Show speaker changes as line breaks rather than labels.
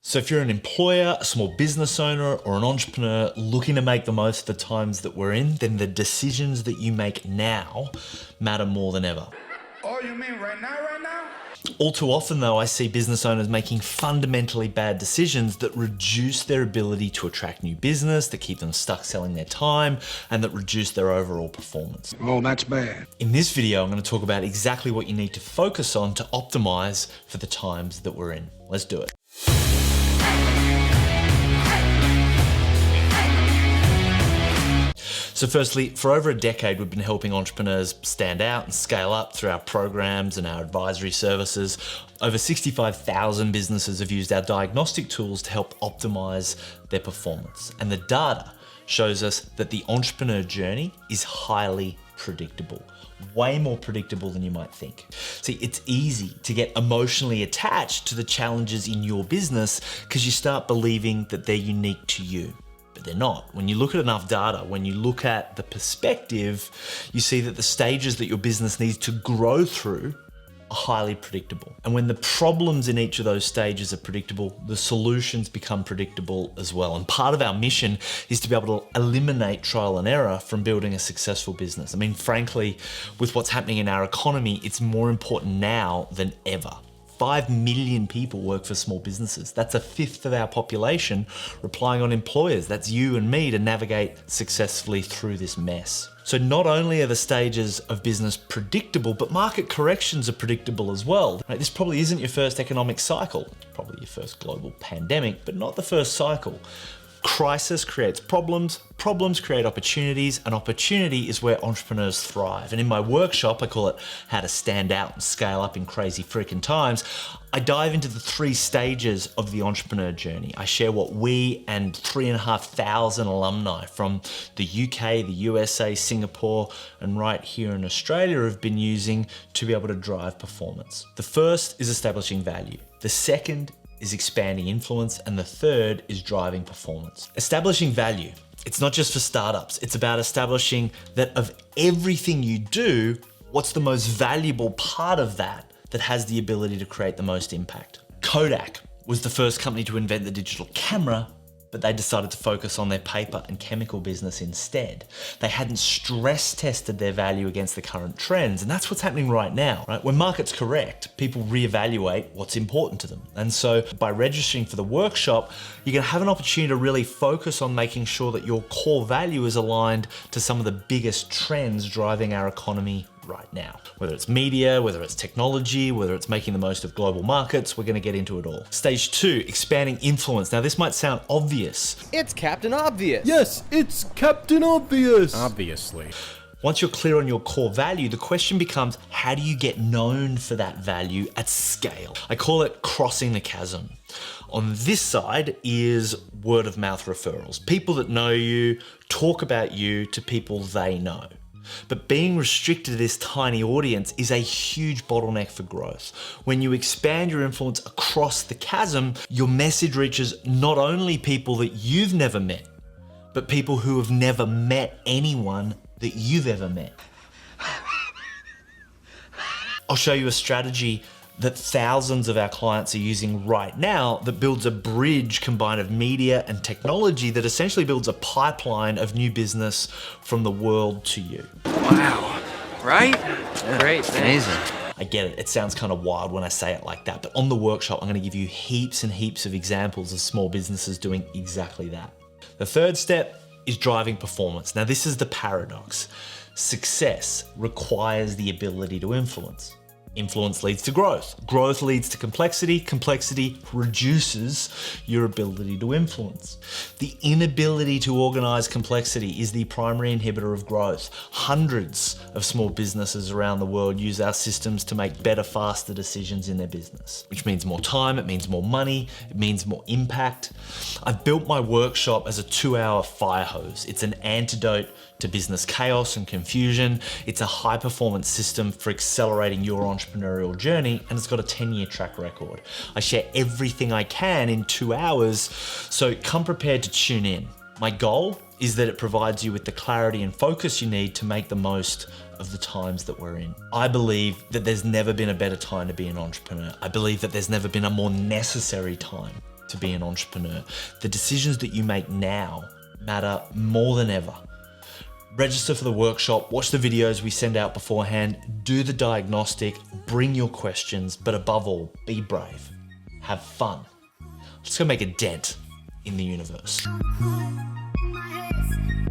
So if you're an employer, a small business owner, or an entrepreneur looking to make the most of the times that we're in, then the decisions that you make now matter more than ever.
Oh, you mean right now?
All too often though, I see business owners making fundamentally bad decisions that reduce their ability to attract new business, that keep them stuck selling their time, and that reduce their overall performance.
Oh, that's bad.
In this video, I'm going to talk about exactly what you need to focus on to optimize for the times that we're in. Let's do it. So firstly, for over a decade, we've been helping entrepreneurs stand out and scale up through our programs and our advisory services. Over 65,000 businesses have used our diagnostic tools to help optimize their performance. And the data shows us that the entrepreneur journey is highly predictable. Way more predictable than you might think. See, it's easy to get emotionally attached to the challenges in your business because you start believing that they're unique to you. But they're not. When you look at enough data, when you look at the perspective, you see that the stages that your business needs to grow through are highly predictable. And when the problems in each of those stages are predictable, the solutions become predictable as well. And part of our mission is to be able to eliminate trial and error from building a successful business. I mean, frankly, with what's happening in our economy, it's more important now than ever. 5 million people work for small businesses. That's a fifth of our population relying on employers. That's you and me to navigate successfully through this mess. So not only are the stages of business predictable, but market corrections are predictable as well. Right? This probably isn't your first economic cycle. It's probably your first global pandemic, but not the first cycle. Crisis creates problems, problems create opportunities, and opportunity is where entrepreneurs thrive. And in my workshop, I call it How to Stand Out and Scale Up in Crazy Freaking Times, I dive into the 3 stages of the entrepreneur journey. I share what we and 3,500 alumni from the UK, the USA, Singapore, and right here in Australia have been using to be able to drive performance. The first is establishing value. The second is expanding influence, and the third is driving performance. Establishing value. It's not just for startups. It's about establishing that of everything you do, what's the most valuable part of that has the ability to create the most impact. Kodak was the first company to invent the digital camera, but they decided to focus on their paper and chemical business instead. They hadn't stress tested their value against the current trends, and that's what's happening right now, right? When markets correct, people reevaluate what's important to them. And so by registering for the workshop, you're gonna have an opportunity to really focus on making sure that your core value is aligned to some of the biggest trends driving our economy right now. Whether it's media, whether it's technology, whether it's making the most of global markets, we're gonna get into it all. Stage 2, expanding influence. Now this might sound obvious.
It's Captain Obvious.
Yes, it's Captain Obvious.
Obviously.
Once you're clear on your core value, the question becomes, how do you get known for that value at scale? I call it crossing the chasm. On this side is word of mouth referrals. People that know you talk about you to people they know. But being restricted to this tiny audience is a huge bottleneck for growth. When you expand your influence across the chasm, your message reaches not only people that you've never met, but people who have never met anyone that you've ever met. I'll show you a strategy that thousands of our clients are using right now that builds a bridge combined of media and technology that essentially builds a pipeline of new business from the world to you.
Wow. Right? Yeah. Great. Amazing.
I get it. It sounds kind of wild when I say it like that, but on the workshop, I'm going to give you heaps and heaps of examples of small businesses doing exactly that. The third step is driving performance. Now, this is the paradox. Success requires the ability to influence. Influence leads to growth. Growth leads to complexity. Complexity reduces your ability to influence. The inability to organize complexity is the primary inhibitor of growth. Hundreds of small businesses around the world use our systems to make better, faster decisions in their business, which means more time, it means more money, it means more impact. I've built my workshop as a 2-hour fire hose. It's an antidote to business chaos and confusion. It's a high-performance system for accelerating your entrepreneurial journey, and it's got a 10-year track record. I share everything I can in 2 hours, so come prepared to tune in. My goal is that it provides you with the clarity and focus you need to make the most of the times that we're in. I believe that there's never been a better time to be an entrepreneur. I believe that there's never been a more necessary time to be an entrepreneur. The decisions that you make now matter more than ever. Register for the workshop, watch the videos we send out beforehand, do the diagnostic, bring your questions, but above all, be brave. Have fun. Let's go make a dent in the universe.
My head.